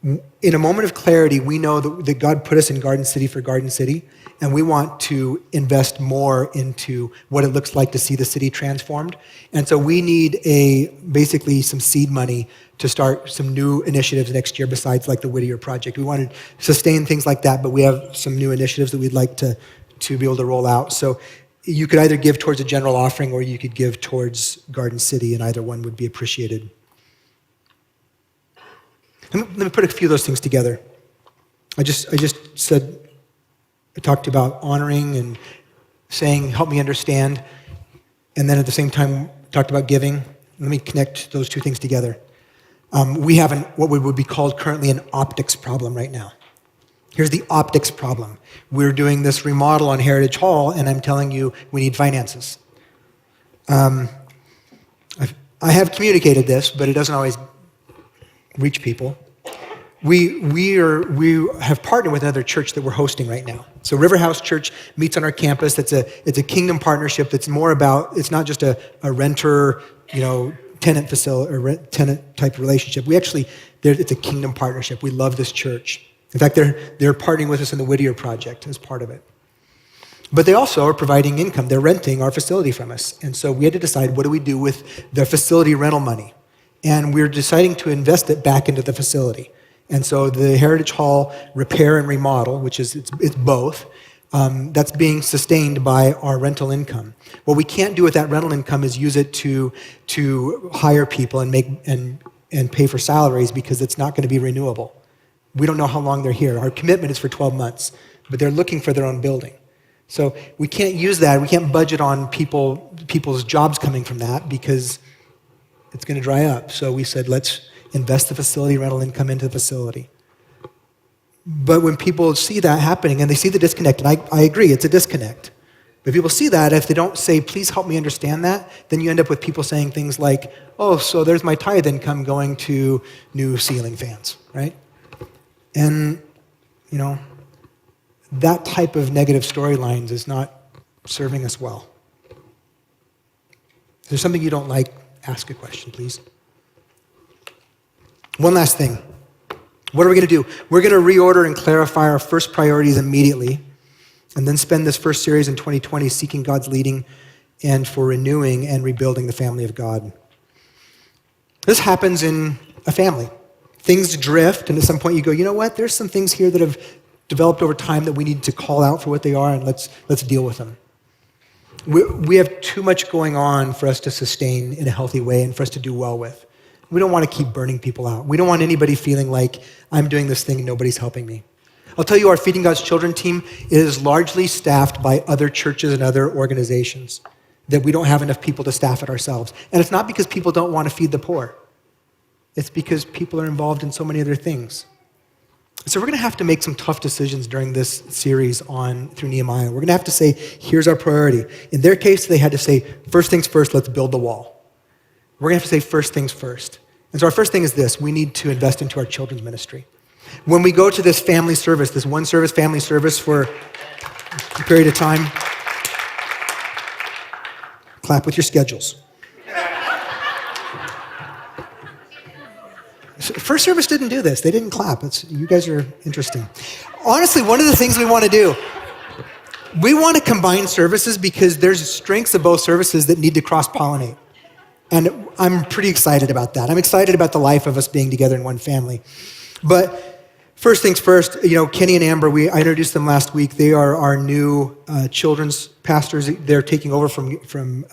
in a moment of clarity, we know that God put us in Garden City for Garden City, and we want to invest more into what it looks like to see the city transformed. And so we need basically some seed money to start some new initiatives next year besides like the Whittier project. We want to sustain things like that, but we have some new initiatives that we'd like to be able to roll out. So you could either give towards a general offering or you could give towards Garden City, and either one would be appreciated. Let me put a few of those things together. I talked about honoring and saying, help me understand, and then at the same time talked about giving. Let me connect those two things together. We have what would be called currently an optics problem right now. Here's the optics problem. We're doing this remodel on Heritage Hall, and I'm telling you we need finances. I have communicated this, but it doesn't always reach people. We have partnered with another church that we're hosting right now. So River House Church meets on our campus. It's a kingdom partnership that's more about, it's not just a renter, tenant facility or tenant type relationship. It's a kingdom partnership. We love this church. In fact, they're partnering with us in the Whittier project as part of it. But they also are providing income. They're renting our facility from us. And so we had to decide, what do we do with the facility rental money? And we're deciding to invest it back into the facility. And so the Heritage Hall repair and remodel, which is it's both, that's being sustained by our rental income. What we can't do with that rental income is use it to hire people and pay for salaries, because it's not going to be renewable. We don't know how long they're here. Our commitment is for 12 months, but they're looking for their own building. So we can't use that. We can't budget on people's jobs coming from that, because it's going to dry up. So we said, let's invest the facility rental income into the facility. But when people see that happening and they see the disconnect, and I agree, it's a disconnect. But people see that, if they don't say, please help me understand that, then you end up with people saying things like, oh, so there's my tithe income going to new ceiling fans, right? And, that type of negative storylines is not serving us well. If there's something you don't like, ask a question, please. One last thing. What are we going to do? We're going to reorder and clarify our first priorities immediately, and then spend this first series in 2020 seeking God's leading and for renewing and rebuilding the family of God. This happens in a family. Things drift, and at some point you go, you know what? There's some things here that have developed over time that we need to call out for what they are, and let's deal with them. We have too much going on for us to sustain in a healthy way and for us to do well with. We don't want to keep burning people out. We don't want anybody feeling like, I'm doing this thing and nobody's helping me. I'll tell you, our Feeding God's Children team is largely staffed by other churches and other organizations, that we don't have enough people to staff it ourselves. And it's not because people don't want to feed the poor. It's because people are involved in so many other things. So we're going to have to make some tough decisions during this series through Nehemiah. We're going to have to say, here's our priority. In their case, they had to say, first things first, let's build the wall. We're going to have to say first things first. And so our first thing is this: we need to invest into our children's ministry. When we go to this family service, this one service, family service for a period of time, clap with your schedules. First service didn't do this. They didn't clap. You guys are interesting. Honestly, one of the things we want to do, we want to combine services because there's strengths of both services that need to cross-pollinate. And I'm pretty excited about that. I'm excited about the life of us being together in one family. But first things first, Kenny and Amber, I introduced them last week. They are our new children's pastors. They're taking over from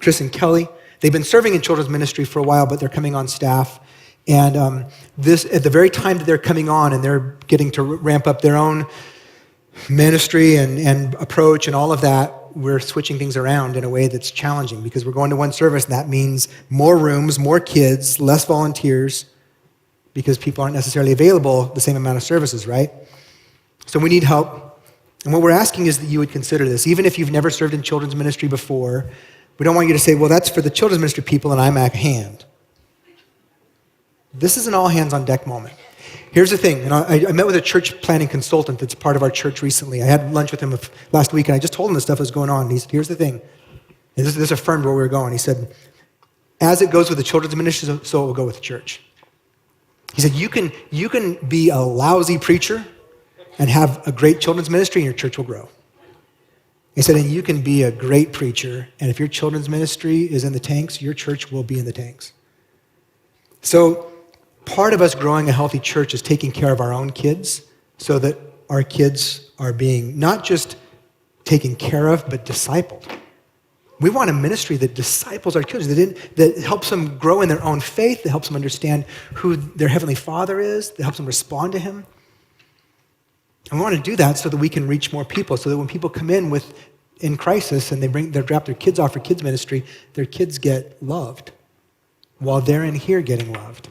Chris and Kelly. They've been serving in children's ministry for a while, but they're coming on staff. And this, at the very time that they're coming on and they're getting to ramp up their own ministry and approach and all of that, we're switching things around in a way that's challenging because we're going to one service, and that means more rooms, more kids, less volunteers, because people aren't necessarily available the same amount of services, right? So we need help. And what we're asking is that you would consider this. Even if you've never served in children's ministry before, we don't want you to say, well, that's for the children's ministry people and I'm at hand. This is an all-hands-on-deck moment. Here's the thing, and I met with a church planning consultant that's part of our church recently. I had lunch with him last week, and I just told him the stuff that was going on. And he said, here's the thing, and this affirmed where we were going. He said, as it goes with the children's ministry, so it will go with the church. He said, you can be a lousy preacher and have a great children's ministry, and your church will grow. He said, and you can be a great preacher, and if your children's ministry is in the tanks, your church will be in the tanks. So part of us growing a healthy church is taking care of our own kids so that our kids are being not just taken care of, but discipled. We want a ministry that disciples our children, that helps them grow in their own faith, that helps them understand who their Heavenly Father is, that helps them respond to Him. And we want to do that so that we can reach more people, so that when people come in crisis and they drop their kids off for kids ministry, their kids get loved while they're in here getting loved.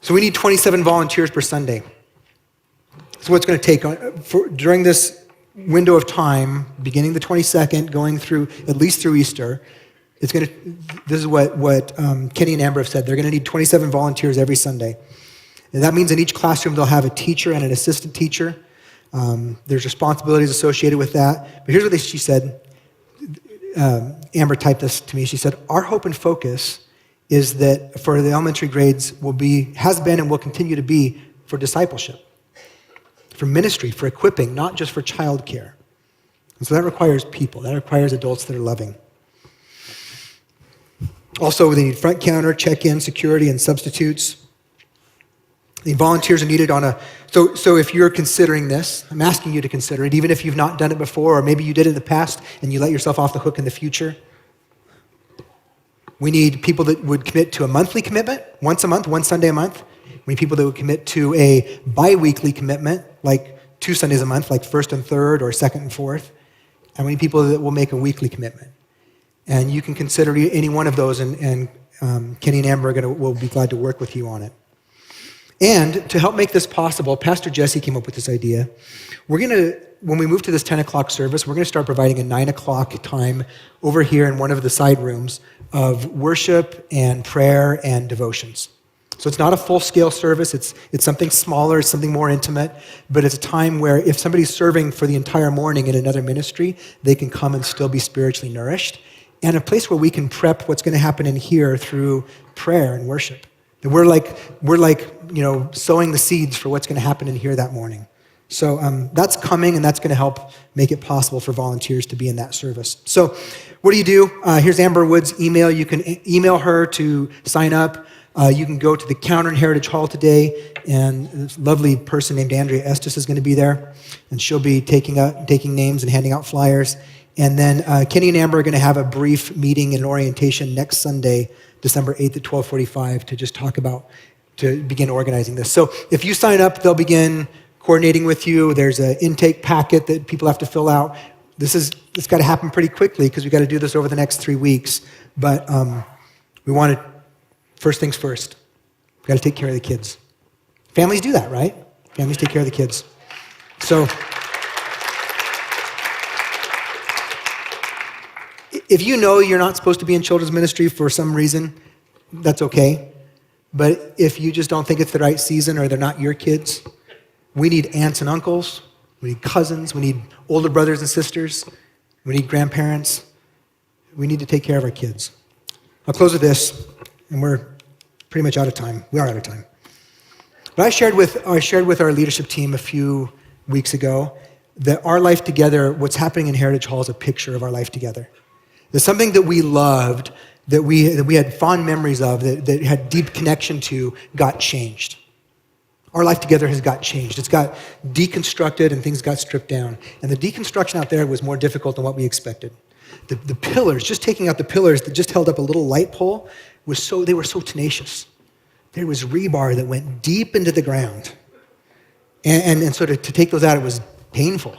So we need 27 volunteers per Sunday. So what's going to take during this window of time, beginning the 22nd, going through at least through Easter, this is what Kenny and Amber have said. They're going to need 27 volunteers every Sunday. And that means in each classroom they'll have a teacher and an assistant teacher. There's responsibilities associated with that. But here's what she said. Amber typed this to me. She said, our hope and focus is that for the elementary grades has been and will continue to be for discipleship, for ministry, for equipping, not just for childcare. And so that requires people. That requires adults that are loving. Also, they need front counter, check-in, security, and substitutes. The volunteers are needed so if you're considering this, I'm asking you to consider it, even if you've not done it before, or maybe you did it in the past and you let yourself off the hook in the future. We need people that would commit to a monthly commitment, once a month, one Sunday a month. We need people that would commit to a bi-weekly commitment, like 2 Sundays a month, like first and third or second and fourth. And we need people that will make a weekly commitment. And you can consider any one of those, and Kenny and Amber will be glad to work with you on it. And to help make this possible, Pastor Jesse came up with this idea. When we move to this 10 o'clock service, we're going to start providing a 9 o'clock time over here in one of the side rooms of worship and prayer and devotions. So it's not a full-scale service. It's something smaller, it's something more intimate, but it's a time where if somebody's serving for the entire morning in another ministry, they can come and still be spiritually nourished, and a place where we can prep what's going to happen in here through prayer and worship. That we're like sowing the seeds for what's going to happen in here that morning. So that's coming, and that's going to help make it possible for volunteers to be in that service. So what do? Here's Amber Wood's email. You can email her to sign up. You can go to the counter in Heritage Hall today, and this lovely person named Andrea Estes is going to be there, and she'll be taking names and handing out flyers. And then Kenny and Amber are going to have a brief meeting and orientation next Sunday, December 8th at 12:45, to just to begin organizing this. So if you sign up, they'll begin coordinating with you. There's an intake packet that people have to fill out. It's got to happen pretty quickly because we've got to do this over the next 3 weeks. But we want to, first things first, we've got to take care of the kids. Families do that, right? Families take care of the kids. So if you know you're not supposed to be in children's ministry for some reason, that's okay. But if you just don't think it's the right season or they're not your kids, we need aunts and uncles, we need cousins, we need older brothers and sisters, we need grandparents. We need to take care of our kids. I'll close with this, and we're pretty much out of time. We are out of time. But I shared with our leadership team a few weeks ago that our life together, what's happening in Heritage Hall, is a picture of our life together. There's something that we loved, that we had fond memories of, that had deep connection to, got changed. Our life together has got changed. It's got deconstructed and things got stripped down. And the deconstruction out there was more difficult than what we expected. The pillars, just taking out the pillars that just held up a little light pole, they were so tenacious. There was rebar that went deep into the ground. And so to take those out, it was painful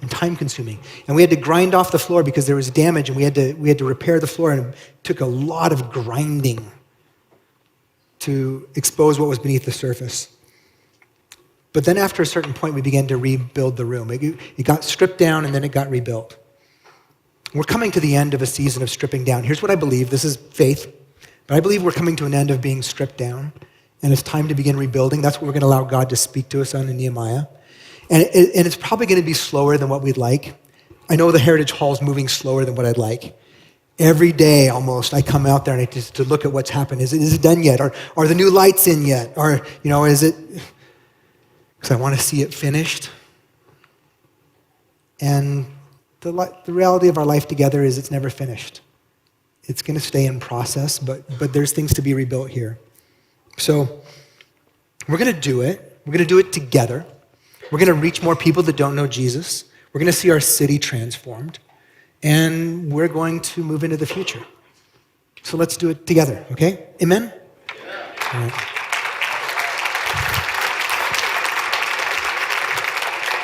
and time-consuming. And we had to grind off the floor because there was damage, and we had to repair the floor, and it took a lot of grinding to expose what was beneath the surface. But then after a certain point, we began to rebuild the room. It got stripped down, and then it got rebuilt. We're coming to the end of a season of stripping down. Here's what I believe. This is faith. But I believe we're coming to an end of being stripped down, and it's time to begin rebuilding. That's what we're going to allow God to speak to us on in Nehemiah. And it's probably going to be slower than what we'd like. I know the Heritage Hall is moving slower than what I'd like. Every day, almost, I come out there and to look at what's happened. Is it done yet? Or are the new lights in yet? Or, is it... Because I want to see it finished. And the reality of our life together is it's never finished. It's going to stay in process, but there's things to be rebuilt here. So we're going to do it. We're going to do it together. We're going to reach more people that don't know Jesus. We're going to see our city transformed. And we're going to move into the future. So let's do it together, okay? Amen? Yeah. All right.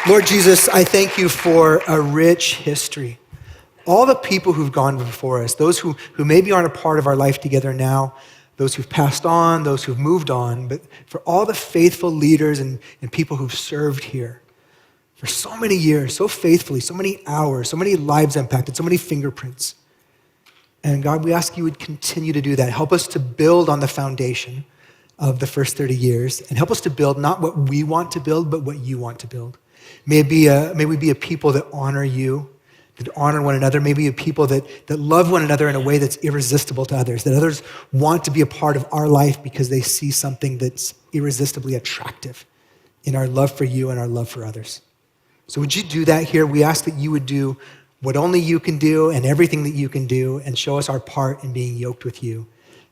Lord Jesus, I thank you for a rich history. All the people who've gone before us, those who maybe aren't a part of our life together now, those who've passed on, those who've moved on, but for all the faithful leaders and people who've served here for so many years, so faithfully, so many hours, so many lives impacted, so many fingerprints. And God, we ask you would continue to do that. Help us to build on the foundation of the first 30 years, and help us to build not what we want to build, but what you want to build. May we be a people that honor you, that honor one another. May we be a people that love one another in a way that's irresistible to others, that others want to be a part of our life because they see something that's irresistibly attractive in our love for you and our love for others. So would you do that here? We ask that you would do what only you can do and everything that you can do, and show us our part in being yoked with you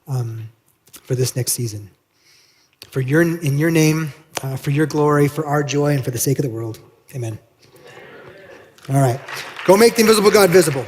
for this next season. In your name, for your glory, for our joy, and for the sake of the world. Amen. All right. Go make the invisible God visible.